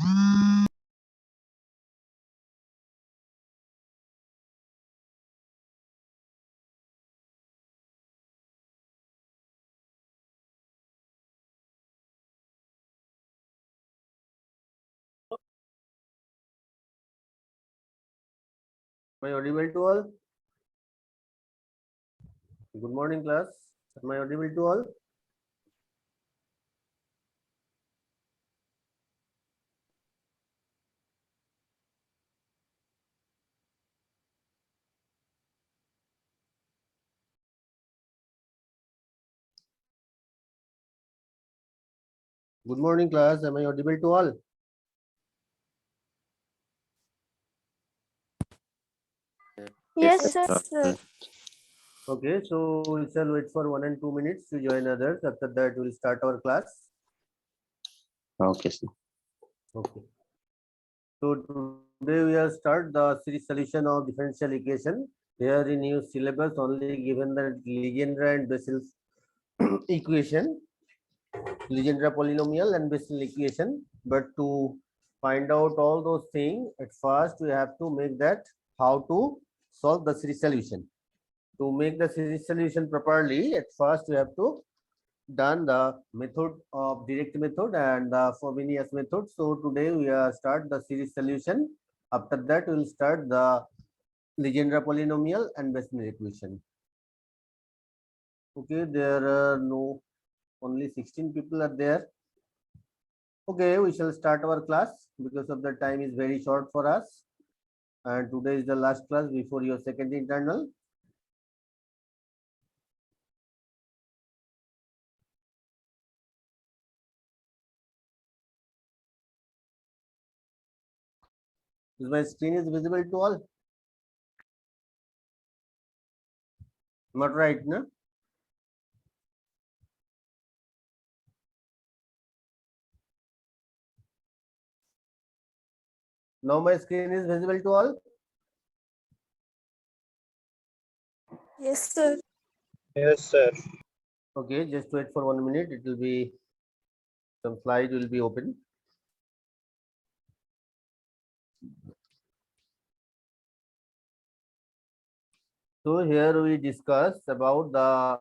Am I audible to all? Good morning, class. Am I audible to all? Good morning, class. Am I audible to all? Yes, sir. Okay, so we shall wait for 1 and 2 minutes to join others. After that, we'll start our class. Okay, sir. Okay. So today we will start the series solution of differential equation. Here in new syllabus only given the Legendre and Bessel's equation, Legendre polynomial and Bessel equation. But to find out all those things, at first we have to make that how to solve the series solution. To make the series solution properly, at first we have to done the method of direct method and the Frobenius method. So today we are start the series solution. After that we will start the Legendre polynomial and Wessel equation. Okay, there are no only 16 people are there. Okay, we shall start our class because of the time is very short for us. And today is the last class before your second internal. Is my screen is visible to all? Not right, no? Now my screen is visible to all? Yes, sir. Yes, sir. Okay, just wait for 1 minute. It will be some slide will be open. So here we discuss about the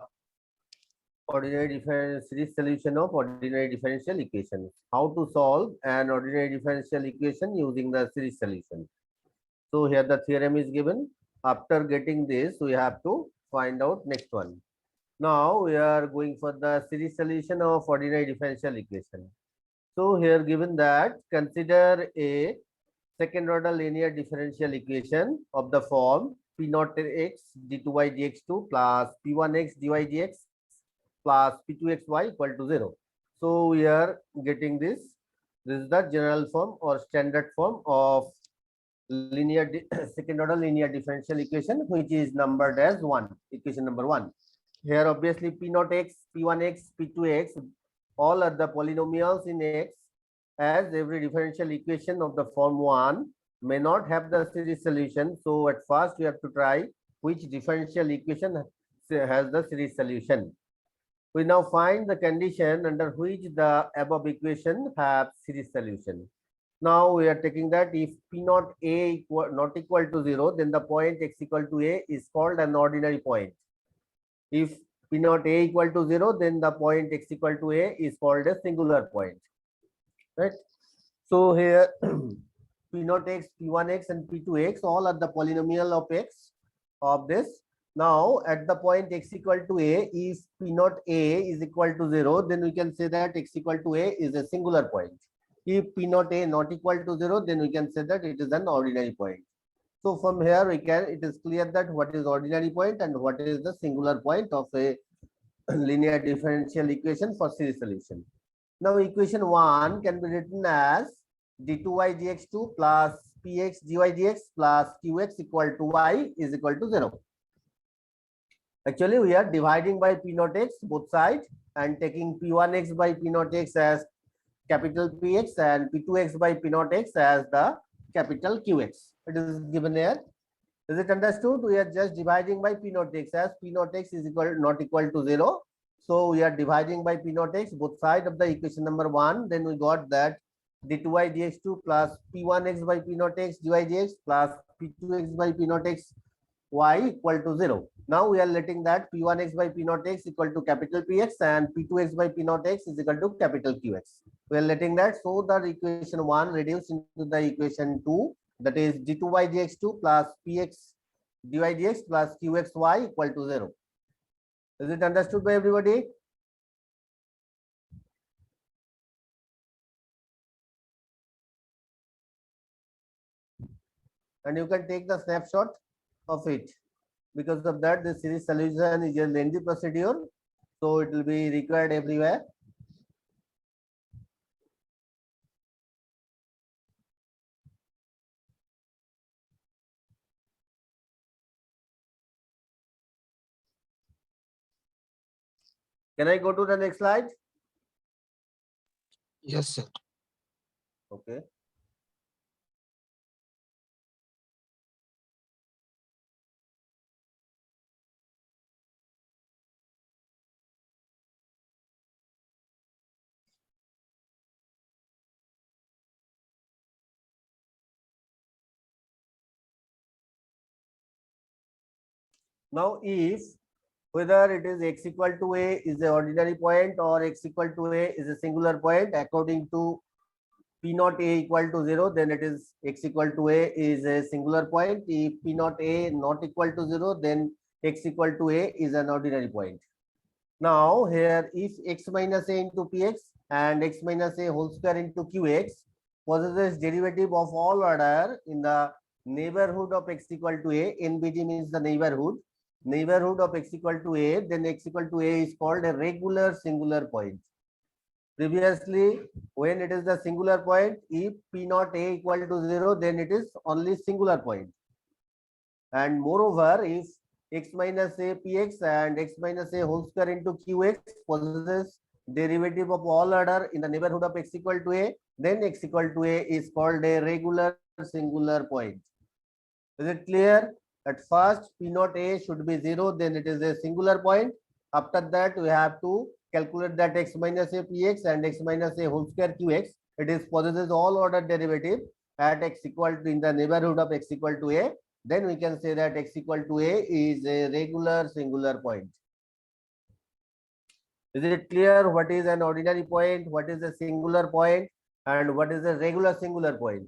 ordinary differential series solution of ordinary differential equation. How to solve an ordinary differential equation using the series solution. So here the theorem is given. After getting this, we have to find out next one. Now we are going for the series solution of ordinary differential equation. So here given that consider a second order linear differential equation of the form P naught x d2y dx2 plus P1x dy dx plus P2xy equal to 0. So we are getting this. This is the general form or standard form of linear second order linear differential equation, which is numbered as 1, equation number 1. Here obviously P naught x, P1x, P2x, all are the polynomials in x, as every differential equation of the form 1 may not have the series solution. So at first we have to try which differential equation has the series solution. We now find the condition under which the above equation have series solution. Now we are taking that if P naught a not equal to 0, then the point x equal to a is called an ordinary point. If P naught a equal to 0, then the point x equal to a is called a singular point. Right? So here P naught x, P1x and P2x all are the polynomial of x of this. Now at the point x equal to a, if P naught a is equal to 0, then we can say that x equal to a is a singular point. If P naught a not equal to 0, then we can say that it is an ordinary point. So from here we can, it is clear that what is ordinary point and what is the singular point of a linear differential equation for series solution. Now equation 1 can be written as d2y dx2 plus px dy dx plus qx equal to y is equal to 0. Actually we are dividing by p naught x both sides and taking p1x by p naught x as capital Px and P2x by P naught x as the capital Qx. It is given here. Is it understood? We are just dividing by P naught x as P naught x is not equal to 0. So we are dividing by P naught x both sides of the equation number 1. Then we got that d2y dx2 plus p1x by p naught x dy dx plus p2x by p naught x y equal to 0. Now we are letting that p1x by p naught x equal to capital Px and p2x by p naught x is equal to capital Qx. We are letting that, so that equation 1 reduced into the equation 2, that is d2y dx2 plus px dy dx plus qxy equal to 0. Is it understood by everybody? And you can take the snapshot of it. Because of that, the series solution is a lengthy procedure, so it will be required everywhere. Can I go to the next slide? Yes, sir. Okay. Now, if whether it is x equal to a is the ordinary point or x equal to a is a singular point, according to p naught a equal to 0, then it is x equal to a is a singular point. If p naught a not equal to 0, then x equal to a is an ordinary point. Now here, if x minus a into px and x minus a whole square into qx possesses derivative of all order in the neighborhood of x equal to a, NBD means the neighborhood of x equal to a, then x equal to a is called a regular singular point. Previously, when it is the singular point, if p naught a equal to 0, then it is only singular point. And moreover, if x minus a px and x minus a whole square into qx possesses derivative of all order in the neighborhood of x equal to a, then x equal to a is called a regular singular point. Is it clear? At first, p naught a should be 0, then it is a singular point. After that, we have to calculate that x minus a px and x minus a whole square qx. It is possesses all order derivative at x equal to in the neighborhood of x equal to a. Then we can say that x equal to a is a regular singular point. Is it clear what is an ordinary point, what is a singular point, and what is a regular singular point?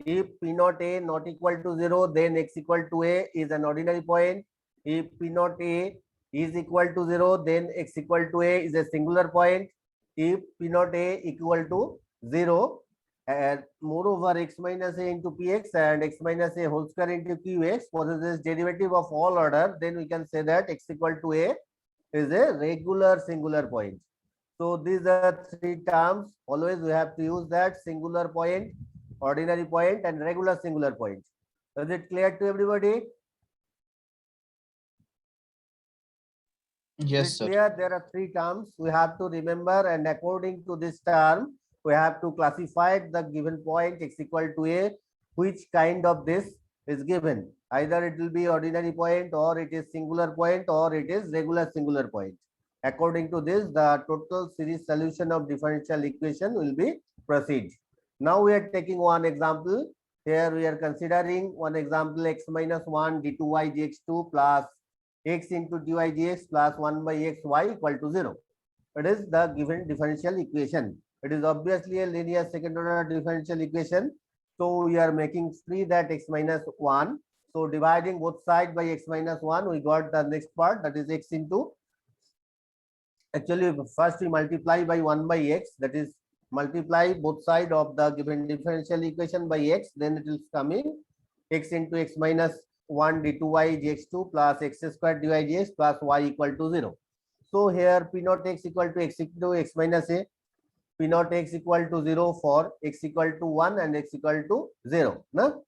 If p naught a not equal to 0, then x equal to a is an ordinary point. If p naught a is equal to 0, then x equal to a is a singular point. If p naught a equal to 0, and moreover x minus a into px and x minus a whole square into qx possesses derivative of all order, then we can say that x equal to a is a regular singular point. So these are three terms. Always we have to use that: singular point, ordinary point, and regular singular point. Is it clear to everybody? Yes, Is it sir. clear? There are three terms we have to remember, and according to this term, we have to classify the given point x equal to a, which kind of this is given. Either it will be ordinary point, or it is singular point, or it is regular singular point. According to this, the total series solution of differential equation will be proceed. Now we are taking one example. Here we are considering one example: x minus 1 d2y dx2 plus x into dy dx plus 1 by x y equal to 0. It is the given differential equation. It is obviously a linear second order differential equation. So we are making free that x minus 1. So dividing both sides by x minus 1, we got the next part, that is x into, actually first we multiply by 1 by x, that is multiply both sides of the given differential equation by x, then it is coming x into x minus 1 d2y dx2 plus x square dy dx plus y equal to 0. So here p naught x equal to x into x minus a, p naught x equal to 0 for x equal to 1 and x equal to 0. No?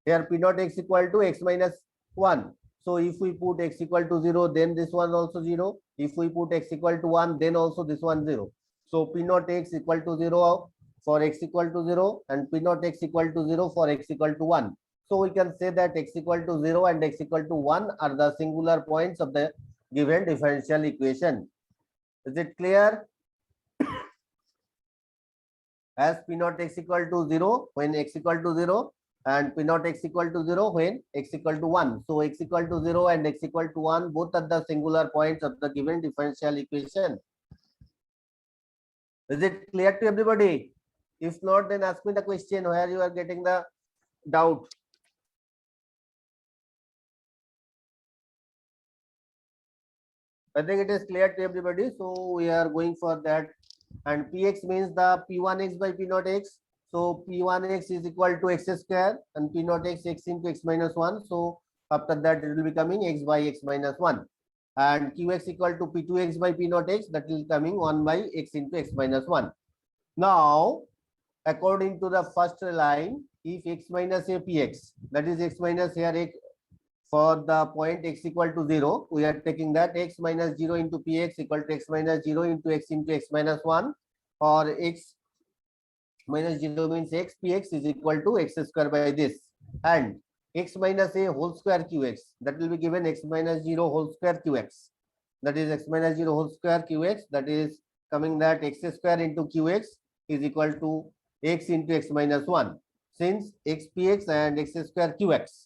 Here p naught x equal to x minus 1. So if we put x equal to 0, then this one also 0. If we put x equal to 1, then also this one 0. So p naught x equal to 0 for x equal to 0 and p naught x equal to 0 for x equal to 1. So we can say that x equal to 0 and x equal to 1 are the singular points of the given differential equation. Is it clear? as P naught x equal to 0 when x equal to 0 and P naught x equal to 0 when x equal to 1. So x equal to 0 and x equal to 1 both are the singular points of the given differential equation. Is it clear to everybody? If not, then ask me the question where you are getting the doubt. I think it is clear to everybody. So we are going for that. And Px means the P1x by P naught x. So P1x is equal to x square and P naught x into x minus 1. So after that it will be coming x by x minus 1. And Qx equal to P2x by P naught x, that will coming 1 by x into x minus 1. Now, according to the first line, if x minus a Px, that is x minus here x, for the point x equal to 0, we are taking that x minus 0 into Px equal to x minus 0 into x minus 1, or x minus 0 means x, Px is equal to x square by this, and x minus a whole square Qx, that will be given x minus 0 whole square Qx, that is x minus 0 whole square Qx, that is coming that x square into Qx is equal to x into x minus 1, since x Px and x square Qx.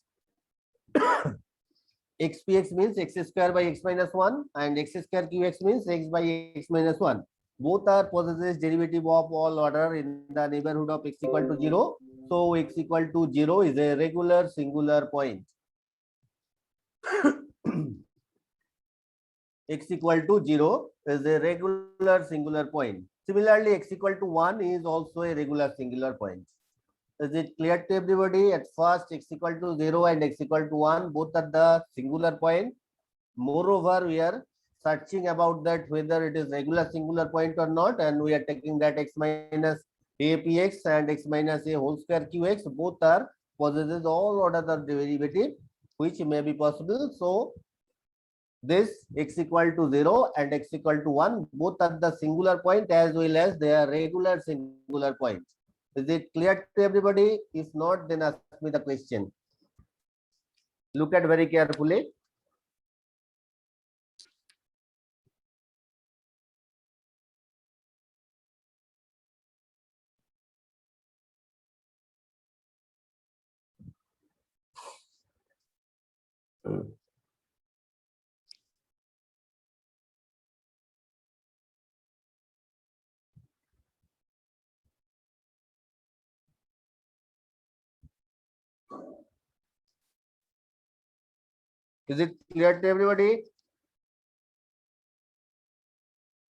Xpx means x square by x minus 1 and x square Qx means x by x minus 1. Both are possesses derivative of all order in the neighborhood of x equal to 0. So x equal to 0 is a regular singular point. X equal to 0 is a regular singular point. Similarly, x equal to 1 is also a regular singular point. Is it clear to everybody? At first, x equal to 0 and x equal to 1, both are the singular point. Moreover, we are searching about that whether it is regular singular point or not, and we are taking that x minus a Px and x minus a whole square Qx, both are possesses all orders of derivative which may be possible. So this x equal to 0 and x equal to 1, both are the singular point as well as they are regular singular points. Is it clear to everybody? If not, then ask me the question. Look at very carefully. Is it clear to everybody?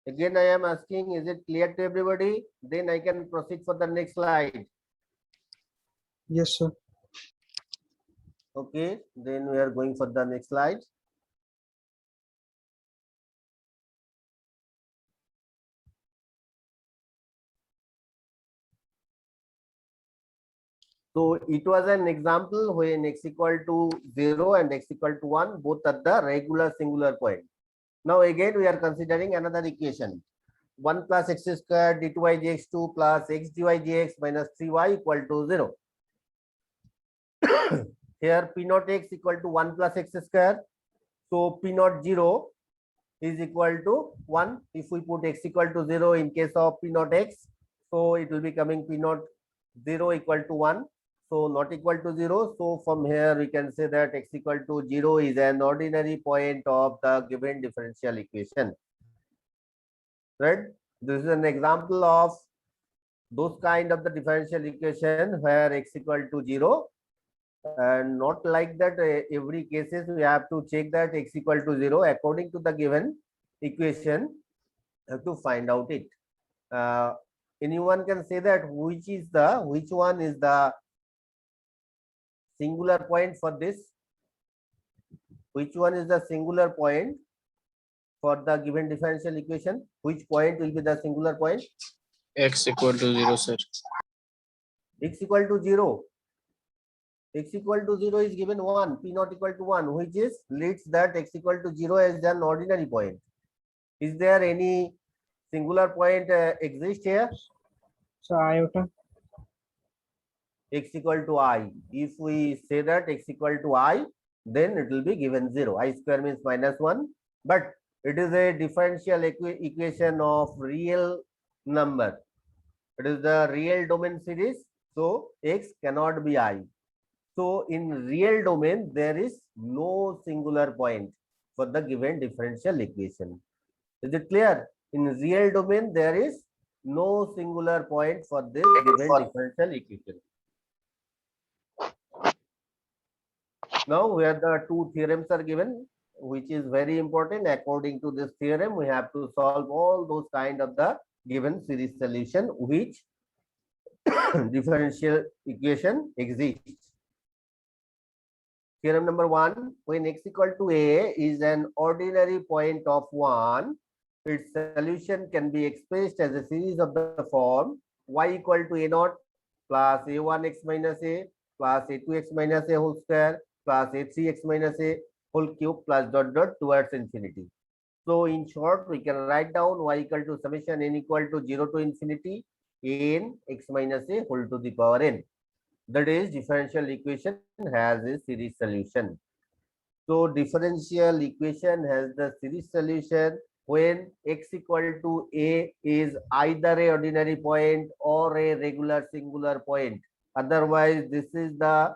Again, I am asking, is it clear to everybody? Then I can proceed for the next slide. Yes, sir. Okay, then we are going for the next slide. So it was an example when x equal to 0 and x equal to 1, both are the regular singular point. Now again, we are considering another equation. 1 plus x square d2y dx2 plus x dy dx minus 3y equal to 0. Here p naught x equal to 1 plus x square. So p naught 0 is equal to 1. If we put x equal to 0 in case of p naught x, so it will be coming p naught 0 equal to 1. So not equal to 0. So from here we can say that x equal to 0 is an ordinary point of the given differential equation. Right? This is an example of those kind of the differential equation where x equal to 0, and not like that every cases we have to check that x equal to 0 according to the given equation. Have to find out it. Anyone can say that which one is the singular point for this? Which one is the singular point for the given differential equation? Which point will be the singular point? X equal to 0, sir. X equal to 0. X equal to 0 is given 1, p not equal to 1, which is leads that x equal to 0 as an ordinary point. Is there any singular point exist here? So iota. X equal to I. If we say that x equal to I, then it will be given 0. I square means minus 1, but it is a differential equation of real number. It is the real domain series. So x cannot be I. So in real domain, there is no singular point for the given differential equation. Is it clear? In real domain, there is no singular point for this given differential equation. Now, where the two theorems are given, which is very important. According to this theorem, we have to solve all those kind of the given series solution which differential equation exists. Theorem number 1, when x equal to a is an ordinary point of 1, its solution can be expressed as a series of the form y equal to a naught plus a1x minus a plus a2x minus a whole square plus a3x minus a whole cube plus dot dot towards infinity. So in short, we can write down y equal to summation n equal to 0 to infinity n x minus a whole to the power n. That is, differential equation has a series solution. So differential equation has the series solution when x equal to a is either a ordinary point or a regular singular point. Otherwise, this is the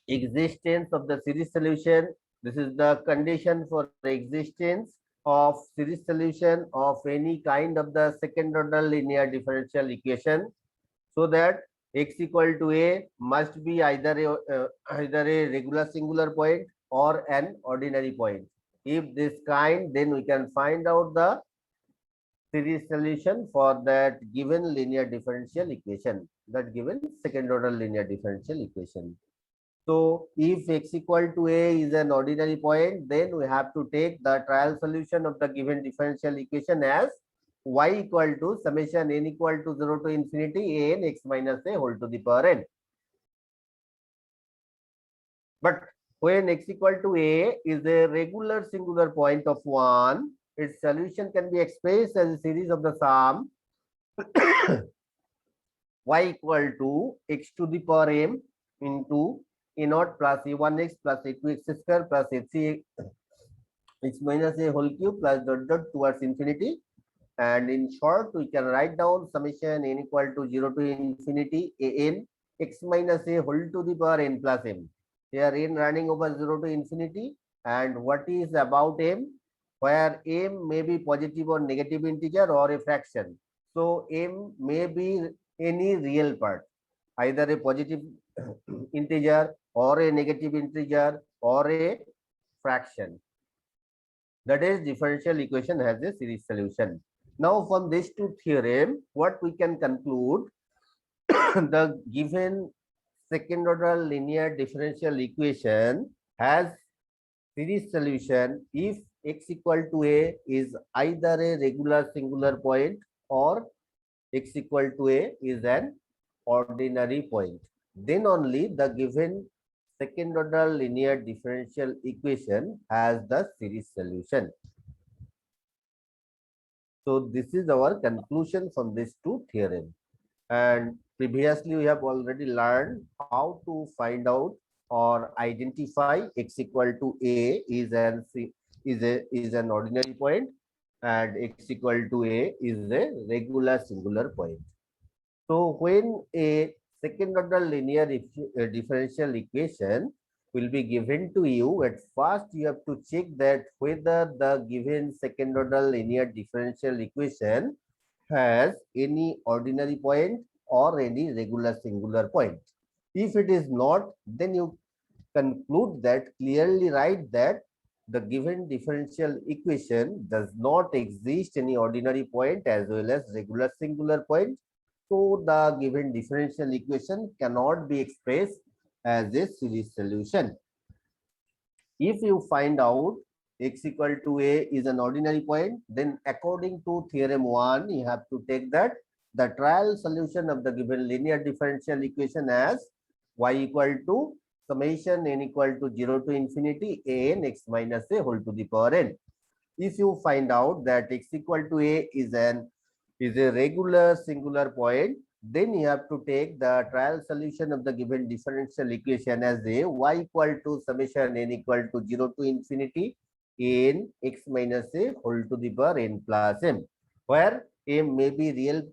existence of the series solution. This is the condition for existence of series solution of any kind of the second order linear differential equation, so that x equal to a must be either a regular singular point or an ordinary point. If this kind, then we can find out the series solution for that given linear differential equation, that given second order linear differential equation. So if x equal to a is an ordinary point, then we have to take the trial solution of the given differential equation as y equal to summation n equal to 0 to infinity a n x minus a whole to the power n. But when x equal to a is a regular singular point of 1, its solution can be expressed as a series of the sum y equal to x to the power m into a naught plus a1x plus a2x square plus a3x minus a whole cube plus dot dot towards infinity. And in short, we can write down summation n equal to 0 to infinity a n x minus a whole to the power n plus m. Here n running over 0 to infinity, and what is about m, where m may be positive or negative integer or a fraction. So m may be any real part, either a positive integer or a negative integer or a fraction. That is, differential equation has a series solution. Now from these two theorem, what we can conclude, the given second order linear differential equation has series solution if x equal to a is either a regular singular point or x equal to a is an ordinary point. Then only the given second order linear differential equation has the series solution. So this is our conclusion from these two theorems. And previously we have already learned how to find out or identify x equal to a is an ordinary point and x equal to a is a regular singular point. So when a second order linear differential equation will be given to you, at first you have to check that whether the given second order linear differential equation has any ordinary point or any regular singular point. If it is not, then you conclude that, clearly write that the given differential equation does not exist any ordinary point as well as regular singular point. So the given differential equation cannot be expressed as a series solution. If you find out x equal to a is an ordinary point, then according to theorem 1, you have to take that the trial solution of the given linear differential equation as y equal to summation n equal to 0 to infinity a n x minus a whole to the power n. If you find out that x equal to a is a regular singular point, then you have to take the trial solution of the given differential equation as a y equal to summation n equal to 0 to infinity n x minus a whole to the power n plus m, where m may be real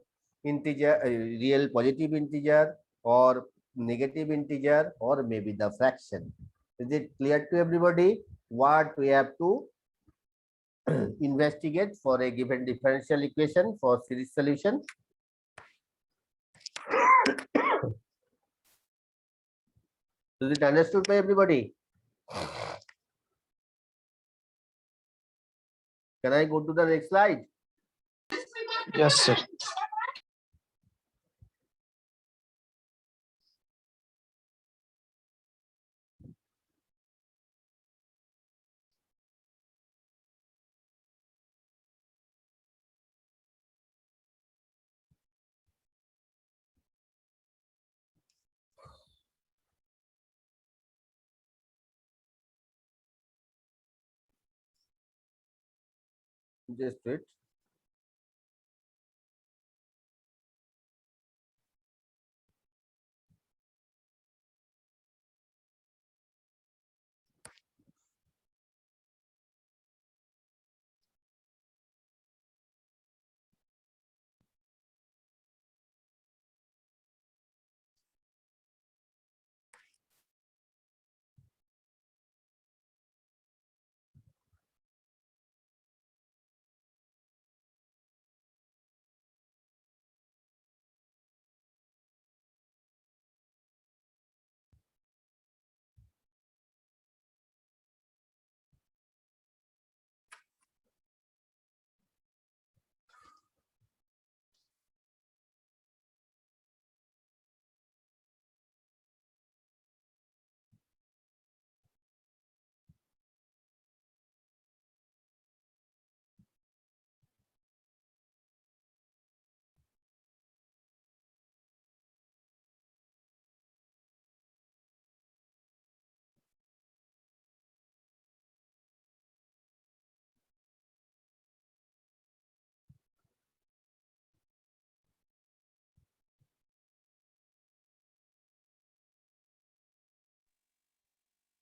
integer, real positive integer, or negative integer, or maybe the fraction. Is it clear to everybody what we have to investigate for a given differential equation for series solution? Is it understood by everybody? Can I go to the next slide? Yes, sir. Just wait.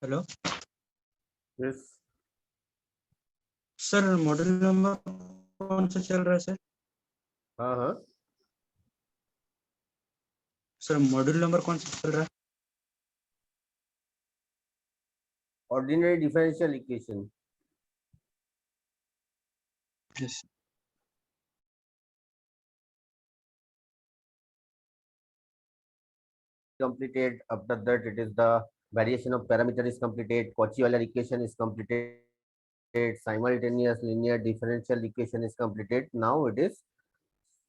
Hello Yes. Sir, model number कौन सा चल रहा है sir? हाँ. Sir, module number कौन सा चल रहा है? Ordinary differential equation. Yes. Completed. After that, it is the variation of parameter is completed. Cauchy-Euler equation is completed. Simultaneous linear differential equation is completed. Now it is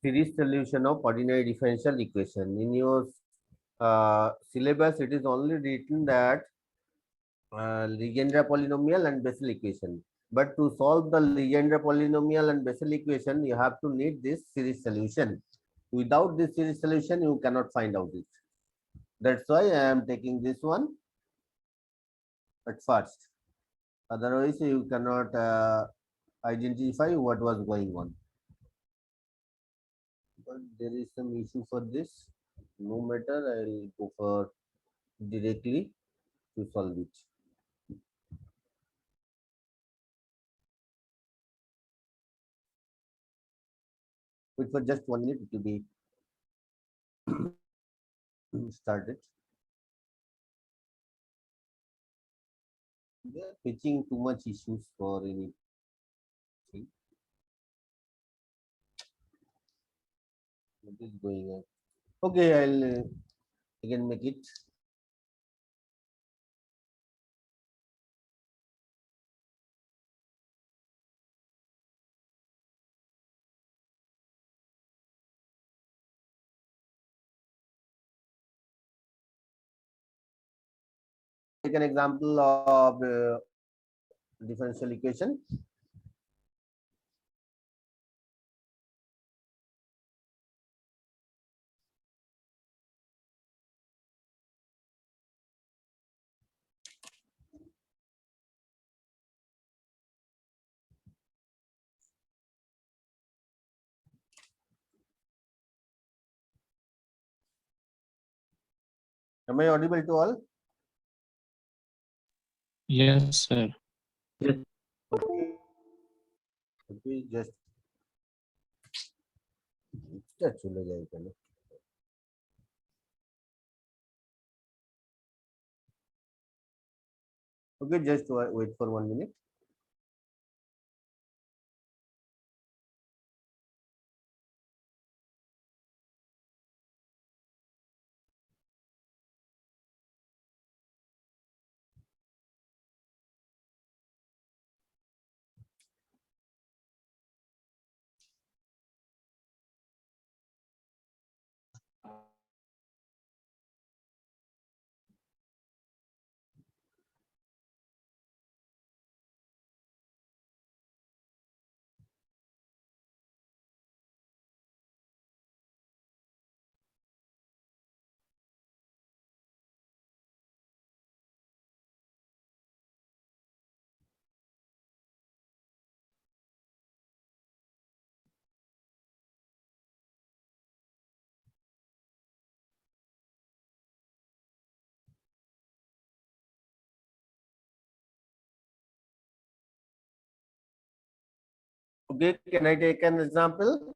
series solution of ordinary differential equation. In your syllabus, it is only written that Legendre polynomial and Bessel equation. But to solve the Legendre polynomial and Bessel equation, you have to need this series solution. Without this series solution, you cannot find out it. That's why I am taking this one at first. Otherwise, you cannot identify what was going on. But there is some issue for this. No matter, I will go for directly to solve it. Wait for just 1 minute, it will be started. They are pitching too much issues for anything. What is going on? Okay, I'll again make it. Take an example of differential equation. Am I audible to all? Yes, sir. Okay. Okay, just চলে যায় এখানে। Okay, just wait for 1 minute. Okay, can I take an example?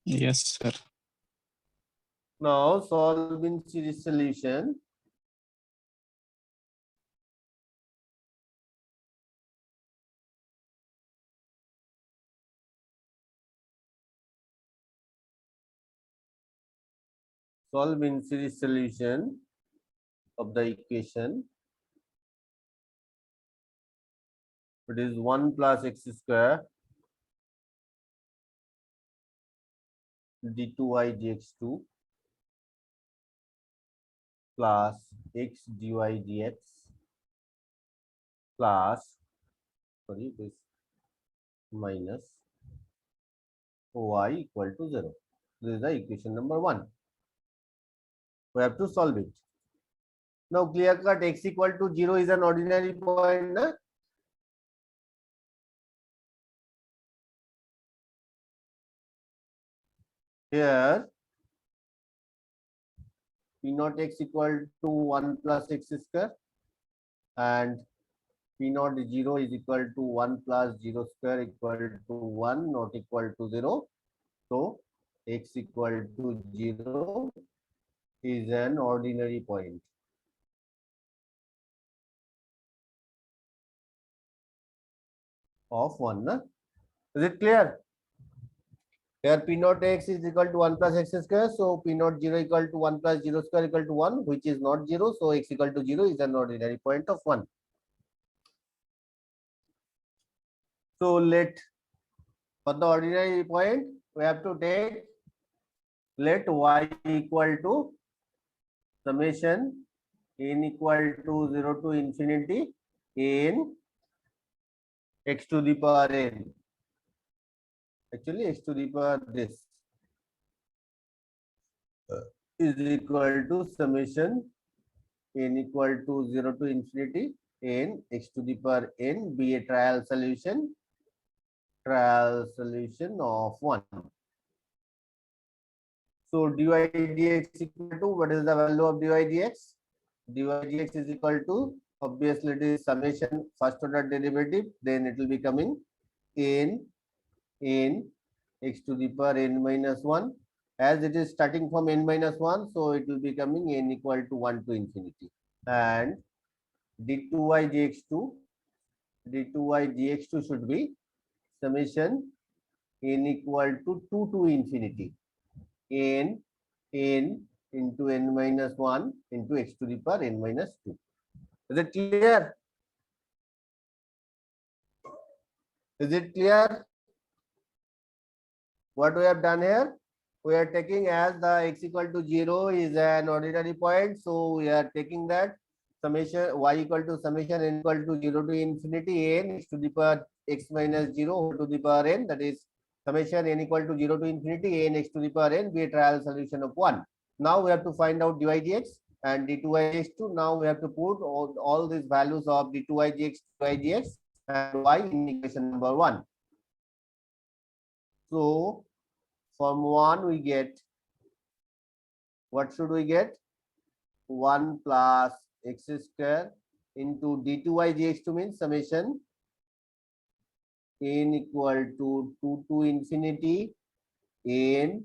Yes, sir. Now solve in series solution. Solve in series solution of the equation. It is 1 plus x square d2y dx2 plus x dy dx plus, sorry, this minus y equal to 0. This is the equation number 1. We have to solve it. Now clear cut, x equal to 0 is an ordinary point. Na? Here P naught x equal to 1 plus x square and P naught 0 is equal to 1 plus 0 square equal to 1, not equal to 0. So x equal to 0 is an ordinary point. Of 1. Na? Is it clear? Here P naught x is equal to 1 plus x square. So P naught 0 equal to 1 plus 0 square equal to 1, which is not 0. So x equal to 0 is an ordinary point of 1. So let, for the ordinary point, we have to take, let y equal to summation n equal to 0 to infinity n x to the power n. Actually, x to the power this is equal to summation n equal to 0 to infinity n x to the power n be a trial solution of 1. So dy dx equal to, what is the value of dy dx? Dy dx is equal to, obviously it is summation first order derivative, then it will be coming n x to the power n minus 1. As it is starting from n minus 1, so it will be coming n equal to 1 to infinity. And d2y dx2 should be summation n equal to 2 to infinity n into n minus 1 into x to the power n minus 2. Is it clear? Is it clear? What we have done here? We are taking as the x equal to 0 is an ordinary point. So we are taking that summation y equal to summation n equal to 0 to infinity n x to the power x minus 0 to the power n, that is summation n equal to 0 to infinity n x to the power n be a trial solution of 1. Now we have to find out dy dx and d2y dx2. Now we have to put all these values of d2y dx, dy dx and y in equation number 1. So from 1 we get, what should we get? 1 plus x square into d2y dx2 means summation n equal to 2 to infinity n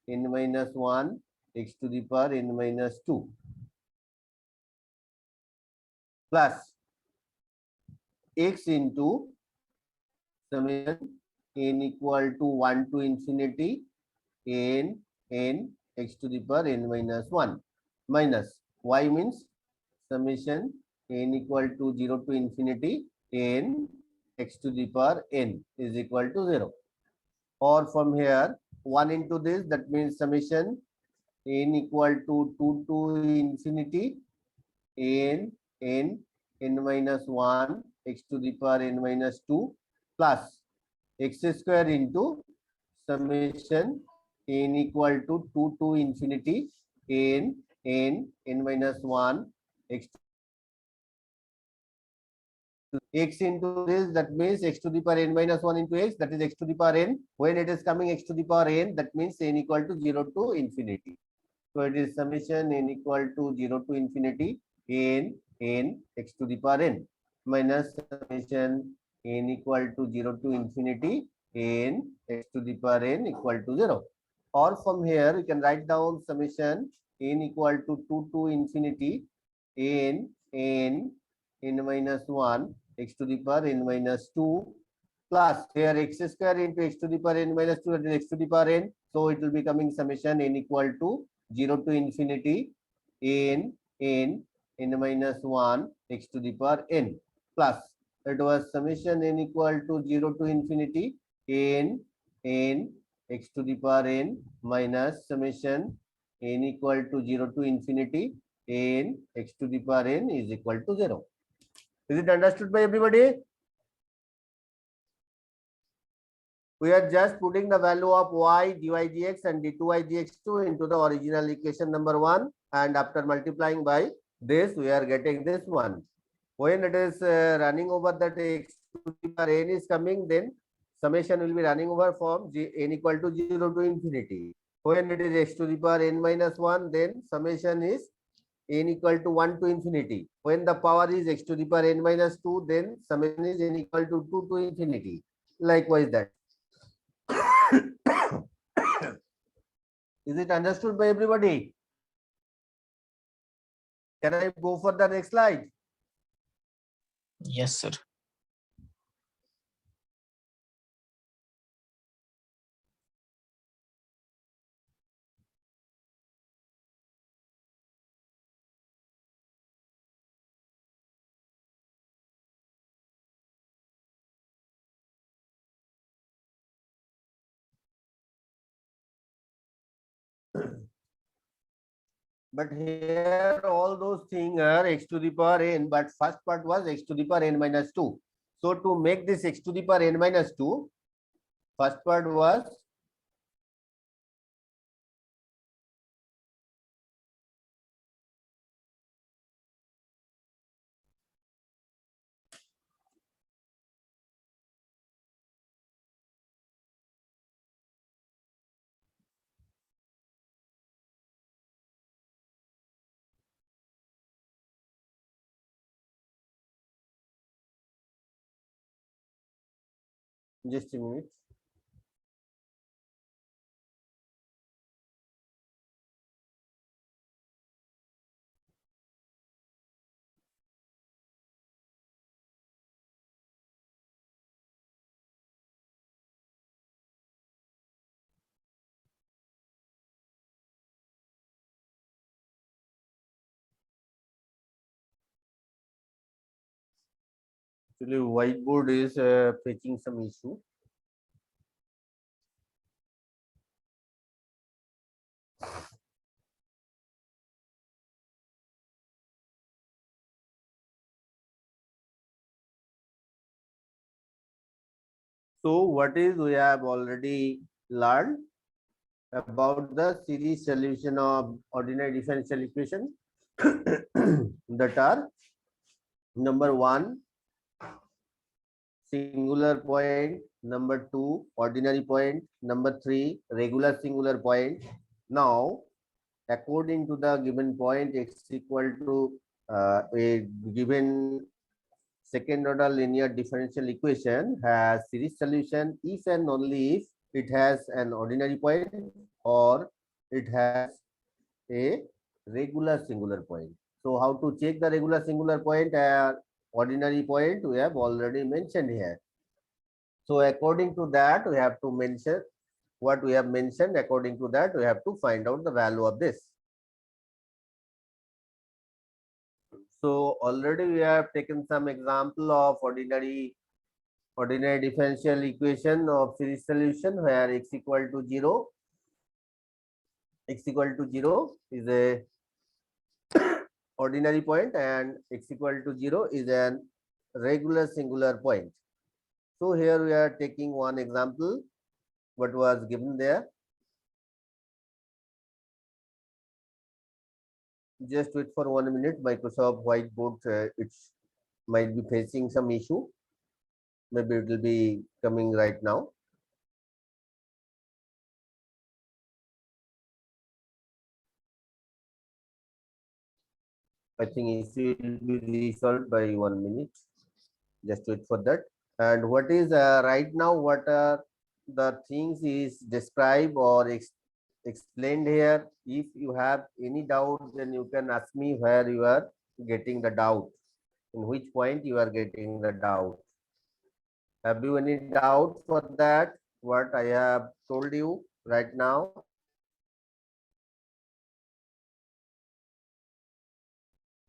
minus 1 x to the power n minus 2 plus x into summation n equal to 1 to infinity n x to the power n minus 1 minus y means summation n equal to 0 to infinity n x to the power n is equal to 0. Or from here 1 into this, that means summation n equal to 2 to infinity n minus 1 x to the power n minus 2 plus x square into summation n equal to 2 to infinity n minus 1 x x into this, that means x to the power n minus 1 into x, that is x to the power n. When it is coming x to the power n, that means n equal to 0 to infinity. So it is summation n equal to 0 to infinity n x to the power n minus summation n equal to 0 to infinity n x to the power n equal to 0. Or from here you can write down summation n equal to 2 to infinity n minus 1 x to the power n minus 2 plus here x square into x to the power n minus 2, that is x to the power n. So it will be coming summation n equal to 0 to infinity n minus 1 x to the power n plus it was summation n equal to 0 to infinity n x to the power n minus summation n equal to 0 to infinity n x to the power n is equal to 0. Is it understood by everybody? We are just putting the value of y dy dx and d2y dx2 into the original equation number 1, and after multiplying by this we are getting this one. When it is running over that x to the power n is coming, then summation will be running over from n equal to 0 to infinity. When it is x to the power n minus 1, then summation is n equal to 1 to infinity. When the power is x to the power n minus 2, then summation is n equal to 2 to infinity. Likewise that. Is it understood by everybody? Can I go for the next slide? Yes, sir. But here all those things are x to the power n, but first part was x to the power n minus 2. So to make this x to the power n minus 2, first part was just a minute. Actually, whiteboard is fetching some issue. So what is we have already learned about the series solution of ordinary differential equation that are number 1 singular point, number 2 ordinary point, number 3 regular singular point. Now according to the given point x equal to a given second order linear differential equation has series solution if and only if it has an ordinary point or it has a regular singular point. So how to check the regular singular point and ordinary point we have already mentioned here. So according to that, we have to mention what we have mentioned. According to that, we have to find out the value of this. So already we have taken some example of ordinary differential equation of series solution where x equal to 0. X equal to 0 is a ordinary point and x equal to 0 is an regular singular point. So here we are taking one example, what was given there. Just wait for 1 minute. Microsoft Whiteboard, it might be facing some issue. Maybe it will be coming right now. I think issue will be resolved by 1 minute. Just wait for that. And what is right now, what are the things is described or explained here. If you have any doubt, then you can ask me where you are getting the doubt, in which point you are getting the doubt. Have you any doubt for that, what I have told you right now?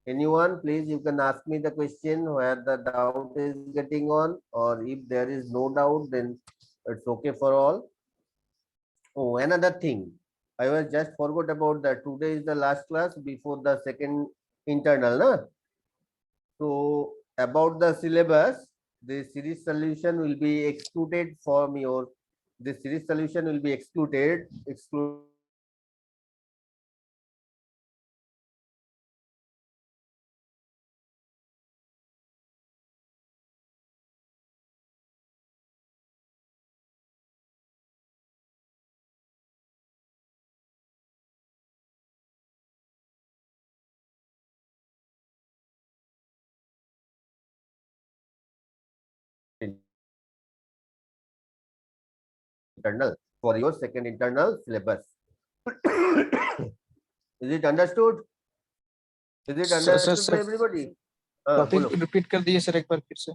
Anyone, please, you can ask me the question where the doubt is getting on, or if there is no doubt, then it's okay for all. Oh, another thing, I was just forgot about that. Today is the last class before the second internal, na? So about the syllabus, the series solution will be excluded from your. The series solution will be excluded. Internal for your second internal syllabus. Is it understood? Is it understood by everybody? Topic repeat कर दीजिए sir एक बार फिर से.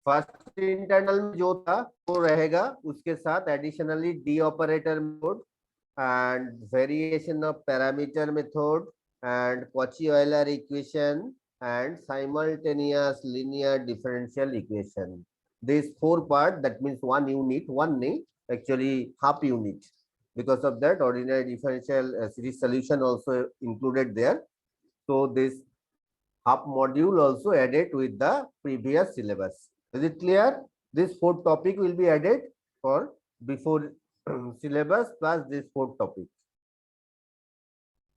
First internal में जो था वो रहेगा, उसके साथ additionally D operator method and variation of parameter method and Cauchy-Euler equation and simultaneous linear differential equation. These 4 parts, that means 1 unit, actually half unit. Because of that, ordinary differential series solution also included there. So this half module also added with the previous syllabus. Is it clear? This 4th topic will be added for before syllabus plus this 4th topic.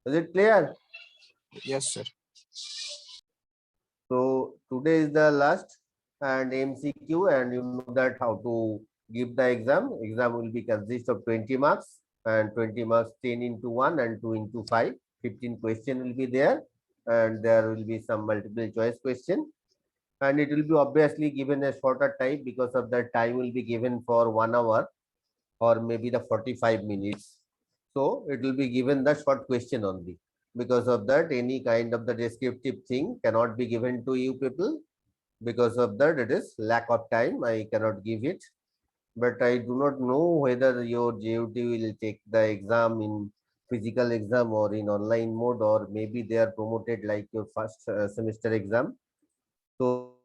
Is it clear? Yes, sir. So today is the last and MCQ, and you know that how to give the exam. Exam will be consist of 20 marks and 20 marks 10 into 1 and 2 into 5. 15 question will be there, and there will be some multiple choice question. And it will be obviously given a shorter time because of that time will be given for 1 hour or maybe the 45 minutes. So it will be given the short question only. Because of that, any kind of the descriptive thing cannot be given to you people. Because of that, it is lack of time. I cannot give it. But I do not know whether your JUT will take the exam in physical exam or in online mode, or maybe they are promoted like your first semester exam. So